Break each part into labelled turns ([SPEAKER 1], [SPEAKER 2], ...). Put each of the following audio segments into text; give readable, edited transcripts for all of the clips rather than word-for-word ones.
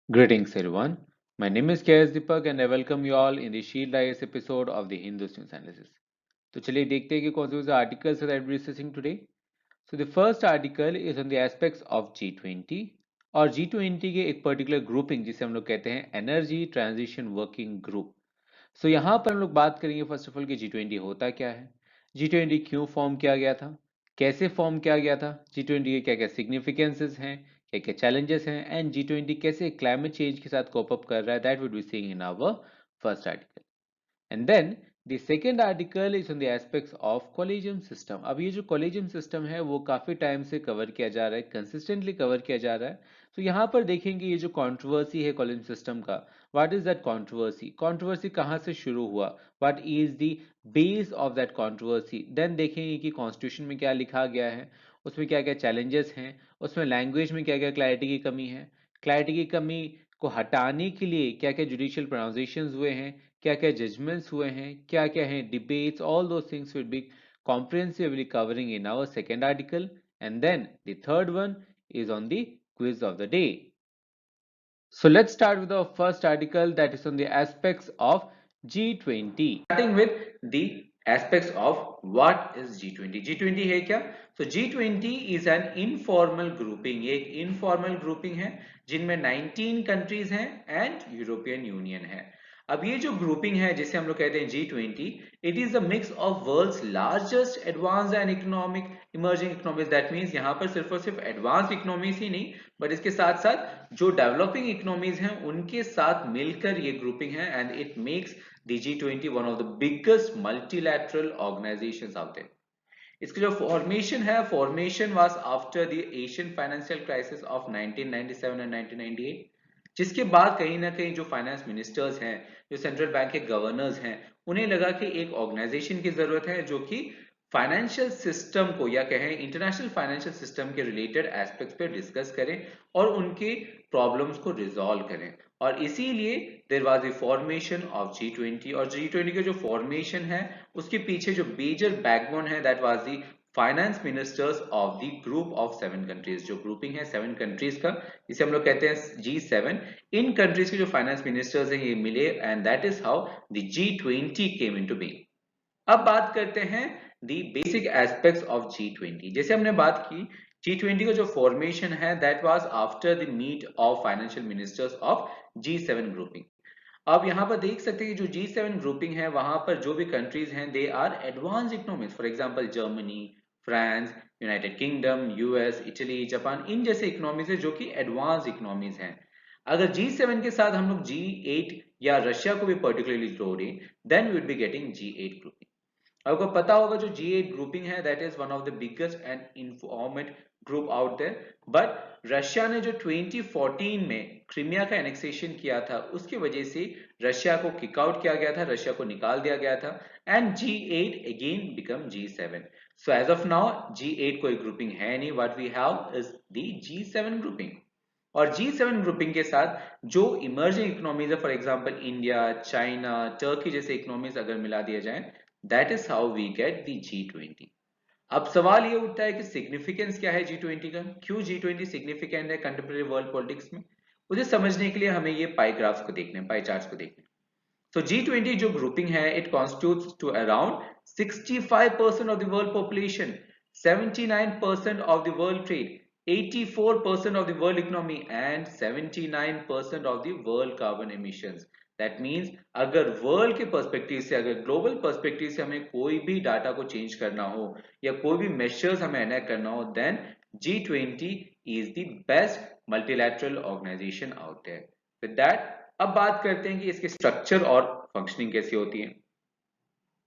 [SPEAKER 1] Greetings everyone. My name is KS Deepak and I welcome you all in the Shield IS episode of the Hindu News Analysis. तो चलिए देखते हैं कि कौन से articles that we're discussing today. So the first article is on the aspects of G20 और G20 के एक particular grouping जिसे हम लोग कहते हैं Energy Transition Working Group. So यहाँ पर हम लोग बात करेंगे फर्स्ट ऑफ ऑल कि G20 होता क्या है, G20 क्यों फॉर्म किया गया था, कैसे फॉर्म किया गया था, G20 के क्या क्या सिग्निफिकेंसेस हैं, क्या क्या चैलेंजेस हैं एंड G20 कैसे क्लाइमेट चेंज के साथ कोप अप कर रहा है, that would be seeing in our first article. And then the second article is on the aspects of collegium system. अब ये जो collegium system है वो काफी टाइम से कवर किया जा रहा है, कंसिस्टेंटली कवर किया जा रहा है. तो यहाँ पर देखेंगे ये जो कंट्रोवर्सी है collegium system का, what is that controversy, controversy कहाँ से शुरू हुआ, what is the base of that controversy. Then देखेंगे कि कॉन्स्टिट्यूशन में क्या लिखा गया है, उसमें क्या क्या चैलेंजेस हैं, उसमें लैंग्वेज में क्या क्या क्लैरिटी की कमी है, क्लैरिटी की कमी को हटाने के लिए क्या क्या जुडिशियल प्रोनाउंसिएशंस हुए हैं, क्या क्या जजमेंट्स हुए हैं, क्या क्या हैं debates, all those things will be comprehensively covering in our second article. And then the third one is on the quiz of the day. So let's start with our first article, that is on the aspects of G20. Starting with the aspects of what is G20. G20 है क्या? So G20 is an informal grouping. ये एक informal grouping है जिनमें 19 countries हैं and European Union है. अब ये जो ग्रुपिंग है जिसे हम लोग कहते हैं G20, it is a mix of world's largest advanced and economic emerging economies. That means यहाँ पर सिर्फ और सिर्फ एडवांस इकोनॉमीज ही नहीं बट इसके साथ साथ जो डेवलपिंग इकोनॉमीज हैं उनके साथ मिलकर ये ग्रुपिंग है and it makes the G20 one of the biggest multilateral organisations out there. इसकी जो फॉर्मेशन है, formation was after the Asian financial crisis of 1997 and 1998, जिसके बाद कहीं ना कहीं जो फाइनेंस मिनिस्टर्स हैं, जो सेंट्रल बैंक के गवर्नर्स हैं, उन्हें लगा कि एक ऑर्गेनाइजेशन की जरूरत है जो कि फाइनेंशियल सिस्टम को या कहें इंटरनेशनल फाइनेंशियल सिस्टम के रिलेटेड एस्पेक्ट्स पे डिस्कस करें और उनके प्रॉब्लम्स को रिजॉल्व करें. और इसीलिए there was the formation of G20. और G20 के जो फॉर्मेशन है उसके पीछे जो मेजर बैकबोन है that was the finance ministers of the group of 7 countries. जो ग्रुपिंग है 7 कंट्रीज का, जिसे हम लोग कहते हैं G7. इन कंट्रीज के जो फाइनेंस मिनिस्टर्स हैं ये मिले and that is how the G20 came into being. अब बात करते हैं the basic aspects of G20. जैसे हमने बात की G20 का जो फॉर्मेशन है that was after the meet of financial ministers of G7 grouping. अब यहाँ पर देख सकते हैं कि जो G7 ग्रुपिंग है वहां पर जो भी कंट्रीज हैं they are advance economies. For example Germany, France, United Kingdom, US, Italy, Japan, इन जैसे इकोनॉमीज है जो कि एडवांस इकोनॉमीज हैं. अगर G7 के साथ हम लोग G8 या रशिया को भी पर्टिकुलरली जोड़ें then we would be getting G8 grouping. आपको पता होगा जो G8 ग्रुपिंग है that is one of the biggest and informal group out there. But Russia ने जो 2014 में क्रीमिया का एनेक्सेशन किया था उसकी वजह से रशिया को किक आउट किया गया था, रशिया को निकाल दिया गया था and G8 again become G7. So as of now G8 कोई ग्रुपिंग है नहीं. What we have is the G7 grouping. और G7 ग्रुपिंग के साथ जो इमर्जिंग इकोनॉमीज है, for example India, China, Turkey जैसे इकोनॉमीज अगर मिला दिया जाए, that is how we get the G20. अब सवाल ये उठता है कि सिग्निफिकेंस क्या है G20 का, क्यों G20 सिग्निफिकेंट है कंटेम्परेरी वर्ल्ड पॉलिटिक्स में. उसे समझने के लिए हमें ये पाई ग्राफ्स को देखने, पाई चार्ट्स को देखने. तो G20 जो ग्रुपिंग है it constitutes to around 65% of the world population, 79% of the world trade, 84% of the world economy and 79% of the world carbon emissions. That means अगर वर्ल्ड के पर्सपेक्टिव से, अगर ग्लोबल पर्सपेक्टिव से हमें कोई भी डाटा को चेंज करना हो या कोई भी मेजर्स हमें एनेक्ट करना हो then G20 is the best multilateral organisation out there. With that अब बात करते हैं कि इसके स्ट्रक्चर और फंक्शनिंग कैसी होती है.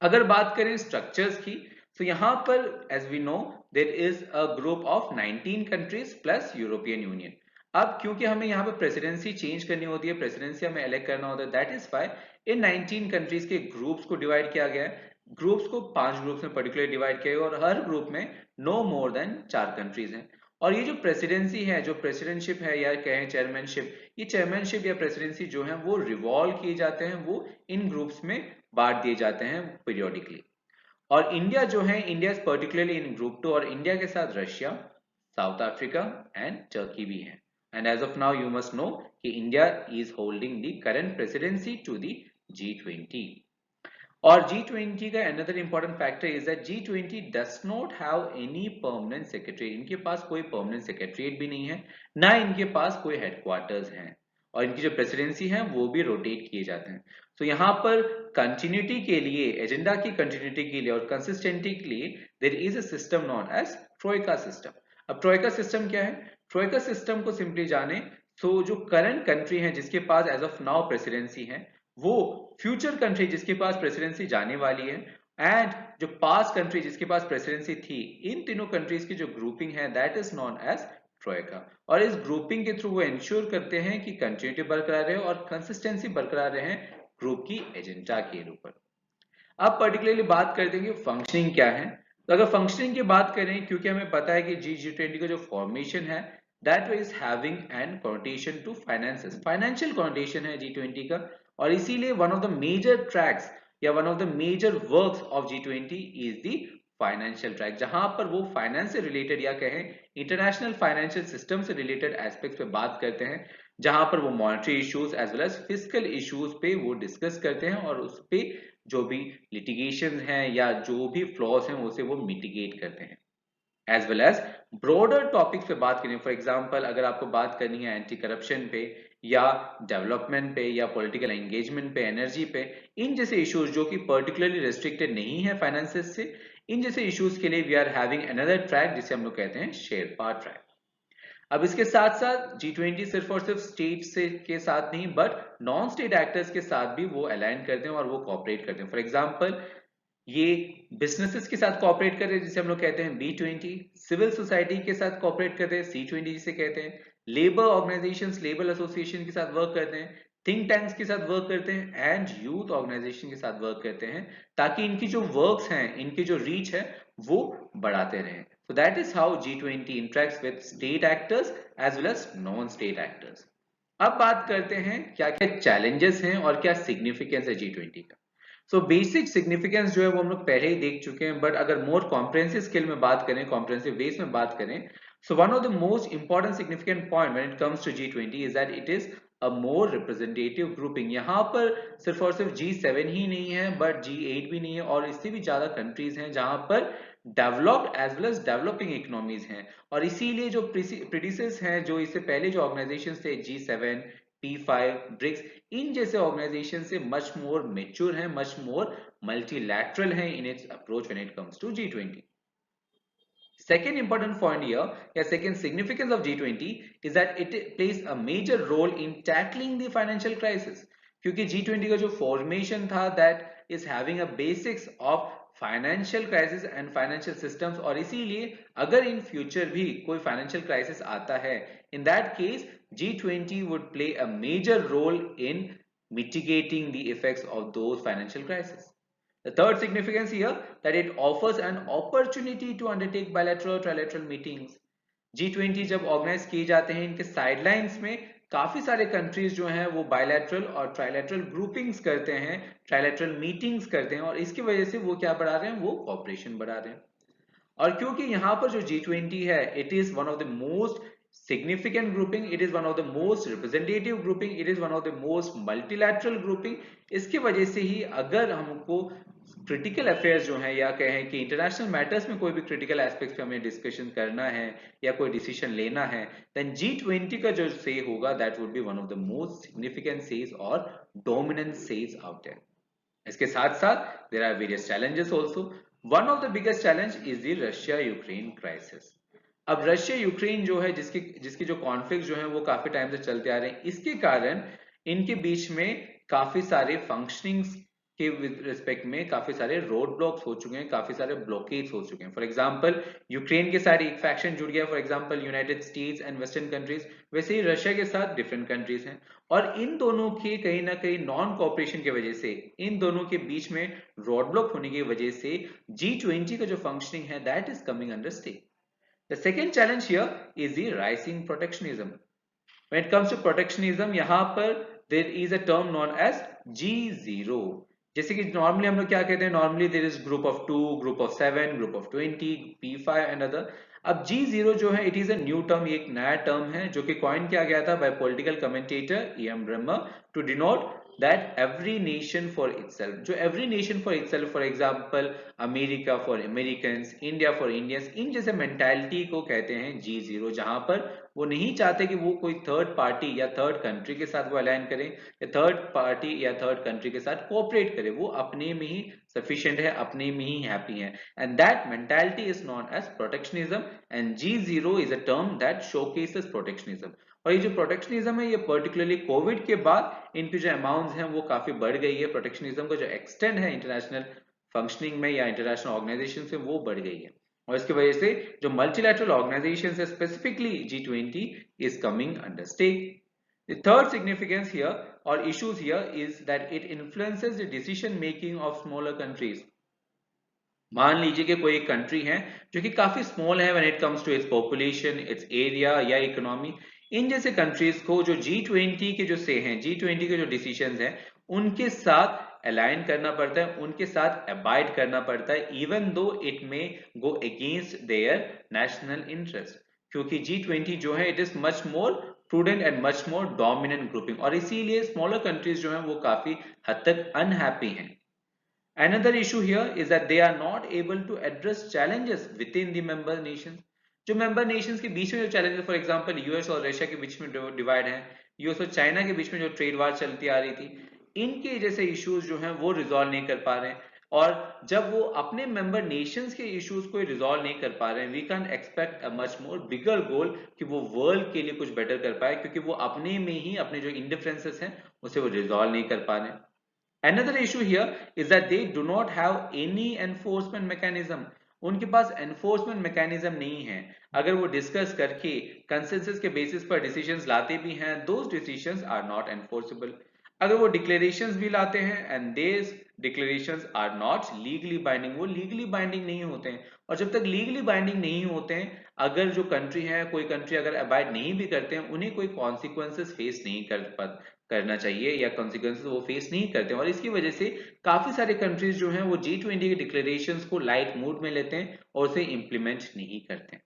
[SPEAKER 1] अगर बात करें स्ट्रक्चर्स की तो यहां पर as we know there is a group of 19 countries plus European union. अब क्योंकि हमें यहाँ पे प्रेसिडेंसी चेंज करनी होती है, प्रेसिडेंसी हमें इलेक्ट करना होता है, that is why in 19 countries के ग्रुप्स को डिवाइड किया गया है. ग्रुप्स को 5 ग्रुप्स में पर्टिकुलर डिवाइड किया गया और हर ग्रुप में नो मोर देन 4 कंट्रीज हैं. और ये जो प्रेसिडेंसी है, जो प्रेसिडेंटशिप है या कहें चेयरमैनशिप, ये चेयरमैनशिप या प्रेसिडेंसी जो है वो रिवॉल्व किए जाते हैं, वो इन ग्रुप्स में बांट दिए जाते हैं पीरियोडिकली. और इंडिया जो है, इंडिया पर्टिकुलरली इन ग्रुप 2 और इंडिया के साथ Russia, south Africa and Turkey भी है.
[SPEAKER 2] And as of now, you must know that India is holding the current presidency to the G20. और G20 का another important factor is that G20 does not have any permanent secretary. इनके पास कोई permanent secretariat भी नहीं है, ना इनके पास कोई headquarters हैं, और इनकी जो प्रेसिडेंसी है वो भी रोटेट किए जाते हैं. तो यहाँ पर कंटिन्यूटी के लिए, एजेंडा की कंटिन्यूटी के लिए और कंसिस्टेंटी के लिए there is a system known as troika system. अब ट्रोइका सिस्टम क्या है? ट्रोइका सिस्टम को सिंपली जाने तो जो करंट कंट्री है जिसके पास एज ऑफ नाउ प्रेसिडेंसी है, वो फ्यूचर कंट्री जिसके पास प्रेसिडेंसी जाने वाली है, एंड जो पास्ट कंट्री जिसके पास प्रेसिडेंसी थी, इन तीनों कंट्रीज की जो ग्रुपिंग है that is known as troika. और इस ग्रुपिंग के थ्रू वो इंश्योर करते हैं कि कंटिन्यूटी बरकरार रहे और कंसिस्टेंसी बरकरार रहे ग्रुप की एजेंडा के ऊपर. अब पर्टिकुलरली बात करते हैं कि फंक्शनिंग क्या है. तो अगर फंक्शनिंग की बात करें, क्योंकि हमें पता है कि G20 का जो फॉर्मेशन है that is having an connotation to finances, financial connotation है G20 का, और इसीलिए one of the major tracks या one of the major works of G20 is the financial track, जहां पर वो फाइनेंस से रिलेटेड या कहें इंटरनेशनल फाइनेंशियल सिस्टम से रिलेटेड एस्पेक्ट्स पे बात करते हैं, जहां पर वो monetary issues as well as physical issues पे वो डिस्कस करते हैं और उस पे जो भी लिटिगेशन हैं या जो भी फ्लॉज हैं उसे वो मिटिगेट करते हैं. As well as broader topics पे बात करें, फॉर एग्जांपल अगर आपको बात करनी है एंटी करप्शन पे या डेवलपमेंट पे या पॉलिटिकल एंगेजमेंट पे, एनर्जी पे, इन जैसे इश्यूज जो कि पर्टिकुलरली रेस्ट्रिक्टेड नहीं है फाइनेंसेस से, इन जैसे इश्यूज के लिए we are having another track जिसे हम लोग कहते हैं शेरपा ट्रैक. अब इसके साथ साथ G20 सिर्फ और सिर्फ स्टेट से के साथ नहीं बट नॉन स्टेट एक्टर्स के साथ भी वो अलाइन करते हैं और वो कोऑपरेट करते हैं. फॉर एग्जांपल ये बिजनेसेस के साथ कोऑपरेट कर रहे हैं जिसे हम लोग कहते हैं B20, सिविल सोसाइटी के साथ कोऑपरेट करते हैं C20 जिसे कहते हैं, लेबर ऑर्गेनाइजेशंस, लेबर एसोसिएशन के साथ वर्क करते हैं, थिंक टैंक्स के साथ वर्क करते हैं एंड यूथ ऑर्गेनाइजेशन के साथ वर्क करते हैं, ताकि इनकी जो वर्क्स हैं, इनकी जो रीच है वो बढ़ाते रहें. So that is how G20 interacts with state actors as well as non-state actors. अब बात करते हैं क्या क्या challenges हैं और क्या significance है G20 का. So basic significance जो है वो हम लोग पहले ही देख चुके हैं, बट अगर more comprehensive scale में बात करें, comprehensive base में बात करें, so one of the most important significant point when it comes to G20 is that it is a more representative grouping. यहाँ पर सिर्फ और सिर्फ G7 ही नहीं है बट G8 भी नहीं है, और इससे भी ज्यादा कंट्रीज हैं जहां पर developed as well as developing economies हैं, और इसीलिए जो प्रीडिसेस हैं, जो इससे पहले जो ऑर्गेनाइजेशंस थे G7, P5, ब्रिक्स, इन जैसे ऑर्गेनाइजेशन से मच मोर मेच्योर हैं, मच मोर मल्टीलैटरल हैं in its approach when it comes to G20. Second important point here, yeah, second significance of G20 is that it plays a major role in tackling the financial crisis. क्योंकि G20 का जो formation था that is having a basics of financial crisis and financial systems, और इसीलिए अगर in future भी कोई financial crisis आता है, in that case G20 would play a major role in mitigating the effects of those financial crises. The third significance here that it offers an opportunity to undertake bilateral or trilateral meetings. G20 जब organise किए जाते हैं, इनके sidelines में काफी सारे countries जो हैं वो बायलैटरल और ट्राइलैटरल ग्रुपिंग्स करते हैं, ट्राइलैटरल मीटिंग्स करते हैं, और इसकी वजह से वो क्या बढ़ा रहे हैं, वो कॉपरेशन बढ़ा रहे हैं. और क्योंकि यहाँ पर जो G20 है, it is one of the most significant grouping, it is one of the most representative grouping, it is one of the most multilateral grouping, इसके वजह से ही अगर हमको क्रिटिकल अफेयर्स जो है या कहें कि इंटरनेशनल मैटर्स में कोई भी क्रिटिकल एस्पेक्ट्स पे हमें डिस्कशन करना है या कोई डिसीजन लेना है, देन G20 का जो से होगा that would be one of the most significant says और डोमिनेंट सेज आउट देयर. इसके साथ साथ there are various challenges also. One of the biggest challenge is the Russia Ukraine crisis. अब रशिया यूक्रेन जो है, जिसकी जो कॉन्फ्लिक्ट जो है वो काफी टाइम से चलते आ रहे हैं, इसके कारण इनके बीच में काफी सारे फंक्शनिंग्स के रिस्पेक्ट में काफी सारे रोड ब्लॉक्स हो चुके हैं, काफी सारे ब्लॉकेज हो चुके हैं. फॉर एग्जांपल यूक्रेन के साथ एक फैक्शन जुड़ गया, for example United states and western countries, वैसे ही रशिया के साथ डिफरेंट कंट्रीज हैं, और इन दोनों के कहीं ना कहीं नॉन कोऑपरेशन की वजह से, इन दोनों के बीच में रोड ब्लॉक होने की वजह से G20 का जो फंक्शनिंग है that is coming under state. The second challenge here is the rising protectionism. When it comes to protectionism, यहाँ पर there is a term known as G0. जैसे कि नॉर्मली हम लोग क्या कहते हैं, normally there is group of 2, group of 7, group of 20, P5 and other. अब G0 जो है, it is a new term, ये एक नया टर्म है जो कि कॉइन किया गया था by political commentator E.M. Bremmer to denote that every nation for itself. जो every nation for itself, for example America for Americans, India for Indians, इन जैसे मेंटालिटी को कहते हैं G0, जहां पर वो नहीं चाहते कि वो कोई थर्ड पार्टी या थर्ड कंट्री के साथ वो अलाइन करें या थर्ड पार्टी या थर्ड कंट्री के साथ कोऑपरेट करे, वो अपने में ही सफिशिएंट है, अपने में ही हैप्पी है, and that mentality is known as protectionism, and G0 is a term that showcases protectionism. और ये जो प्रोटेक्शनिज्म है, ये पर्टिकुलरली कोविड के बाद इनकी जो अमाउंट्स हैं वो काफी बढ़ गई है, प्रोटेक्शनिज्म का जो एक्सटेंड है इंटरनेशनल फंक्शनिंग में या इंटरनेशनल ऑर्गेनाइजेशन से, वो बढ़ गई है। और इसकी वजह से जो मल्टीलैटरल ऑर्गेनाइजेशन है, specifically G20, is coming under stake. The third significance here or issues here is that it influences the decision making of smaller countries. मान लीजिए कि कोई एक कंट्री है जो कि काफी स्मॉल है when it comes to its population, its area या इकोनॉमी, इन जैसे कंट्रीज को जो G20 के जो से हैं, G20 के जो डिसीजंस हैं, उनके साथ अलाइन करना पड़ता है, उनके साथ अबाइड करना पड़ता है, even though it may go against their national interest, क्योंकि G20 जो है it is much more prudent and much more dominant grouping, और इसीलिए स्मॉलर कंट्रीज जो हैं वो काफी हद तक अनहैप्पी हैं। Another issue here is that they are not able to address challenges within the member nations. जो member nations के बीच में जो challenges, for example US और रशिया के बीच में डिवाइड है, यूएस और चाइना के बीच में जो ट्रेड वार चलती आ रही थी, इनके जैसे इश्यूज जो हैं वो रिजॉल्व नहीं कर पा रहे हैं। और जब वो अपने मेंबर नेशंस के इश्यूज को रिजॉल्व नहीं कर पा रहे हैं, we can expect a much more bigger goal कि वो वर्ल्ड के लिए कुछ बेटर कर पाए, क्योंकि वो अपने में ही अपने जो इंडिफरेंसेस हैं उसे वो रिजॉल्व नहीं कर पा रहे हैं। Another issue here is that they do not have any enforcement mechanism. उनके पास enforcement mechanism नहीं है। अगर वो डिस्कस करके कंसेंसस के बेसिस पर डिसीजंस लाते भी हैं, those decisions are not enforceable. अगर वो डिक्लेरेशंस भी लाते हैं and these declarations are not legally binding, वो legally binding नहीं होते हैं। और जब तक legally binding नहीं होते हैं, अगर जो कंट्री है, कोई कंट्री अगर अबाइड नहीं भी करते हैं, उन्हें कोई कॉन्सिक्वेंसेस फेस नहीं करना चाहिए या कॉन्सिक्वेंसेस वो फेस नहीं करते हैं। और इसकी वजह से काफी सारे कंट्रीज जो हैं वो G20 के डिक्लेरेशंस को लाइट मूड में लेते हैं और उसे इंप्लीमेंट नहीं करते हैं।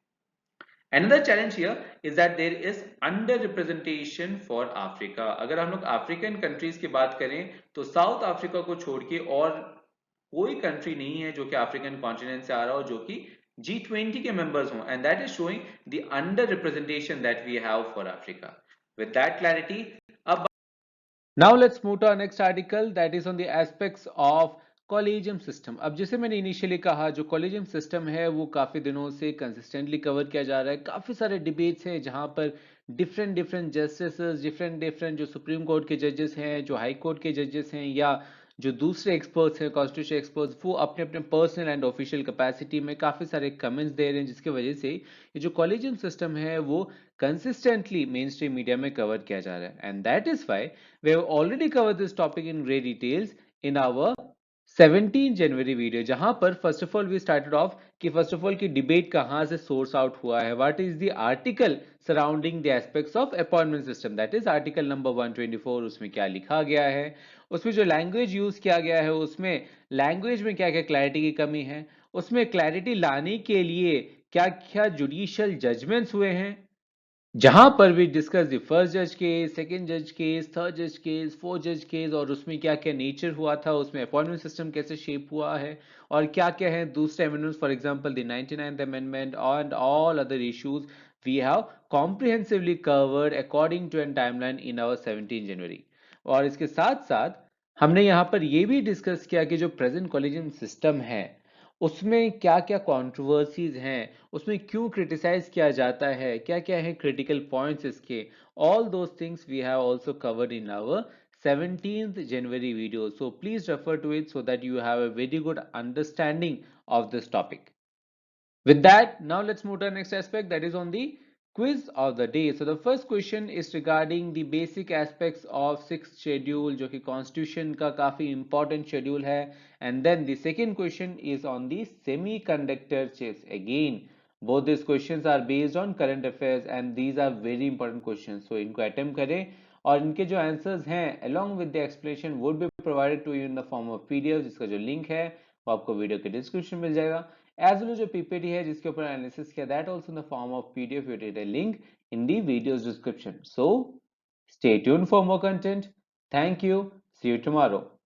[SPEAKER 2] Another challenge here is that there is under representation for Africa. अगर हम लोग अफ्रीकन कंट्रीज की बात करें तो साउथ अफ्रीका को छोड़ के और कोई कंट्री नहीं है जो कि अफ्रीकन कॉन्टिनेंट से आ रहा हो जो कि G20 के मेंबर्स हों, and that is showing the under representation that we have for Africa. With that clarity, अब
[SPEAKER 1] Now let's move to our next article that is on the aspects of collegium system. अब जैसे मैंने initially कहा, जो collegium system है वो काफ़ी दिनों से कंसिस्टेंटली कवर किया जा रहा है। काफ़ी सारे डिबेट्स हैं जहाँ पर different different justice, different different जो सुप्रीम कोर्ट के जजेस हैं, जो हाई कोर्ट के जजेस हैं, या जो दूसरे एक्सपर्ट्स हैं, कॉन्स्टिट्यूशन एक्सपर्ट्स, वो अपने अपने पर्सनल एंड ऑफिशियल कैपेसिटी में काफ़ी सारे कमेंट्स दे रहे हैं, जिसकी वजह से ये जो कॉलेजियम सिस्टम है वो कंसिस्टेंटली मेन स्ट्रीम मीडिया में कवर किया जा रहा है। And that is why we have already covered this topic in great details in our 17 January video, जहां पर first of all we started off कि फर्स्ट ऑफ ऑल की debate कहां से सोर्स आउट हुआ है, what is the article surrounding the aspects of appointment system, that is article number 124। उसमें क्या लिखा गया है, उसमें जो लैंग्वेज यूज किया गया है, उसमें लैंग्वेज में क्या क्या क्लैरिटी की कमी है, उसमें क्लैरिटी लाने के लिए क्या क्या जुडिशियल जजमेंट्स हुए हैं, जहां पर भी डिस्कस द फर्स्ट जज केस, सेकंड जज केस, थर्ड जज केस, फोर्थ जज केस, और उसमें क्या क्या नेचर हुआ था, उसमें अपॉइंटमेंट सिस्टम कैसे शेप हुआ है, और क्या क्या है दूसरे amendments, for example the 99th amendment and all other issues we have comprehensively covered according to an timeline in our 17 January. और इसके साथ साथ हमने यहाँ पर यह भी डिस्कस किया कि जो प्रेजेंट कॉलेजियम सिस्टम है उसमें क्या क्या कंट्रोवर्सीज हैं, उसमें क्यों क्रिटिसाइज किया जाता है, क्या क्या है क्रिटिकल पॉइंट्स इसके, all those things we have also covered in our 17th January video. So please refer to it so that you have a very good understanding of this topic. With that, now let's move to the next aspect, that is on the quiz of the day. So the first question is regarding the basic aspects of sixth schedule, जो कि constitution का काफी important schedule है, and then the second question is on the semiconductor chips. Again, both these questions are based on current affairs and these are very important questions. So इनको attempt करें और इनके जो आंसर्स हैं along with the explanation would be provided to you in the form of PDF, जिसका जो link है वो आपको वीडियो के डिस्क्रिप्शन मिल जाएगा, एज वेल जो पीपीटी है जिसके ऊपर एनालिसिस किया, that also in the form of PDF, you get a link in the video's description. So stay tuned for more content. Thank you. See you tomorrow.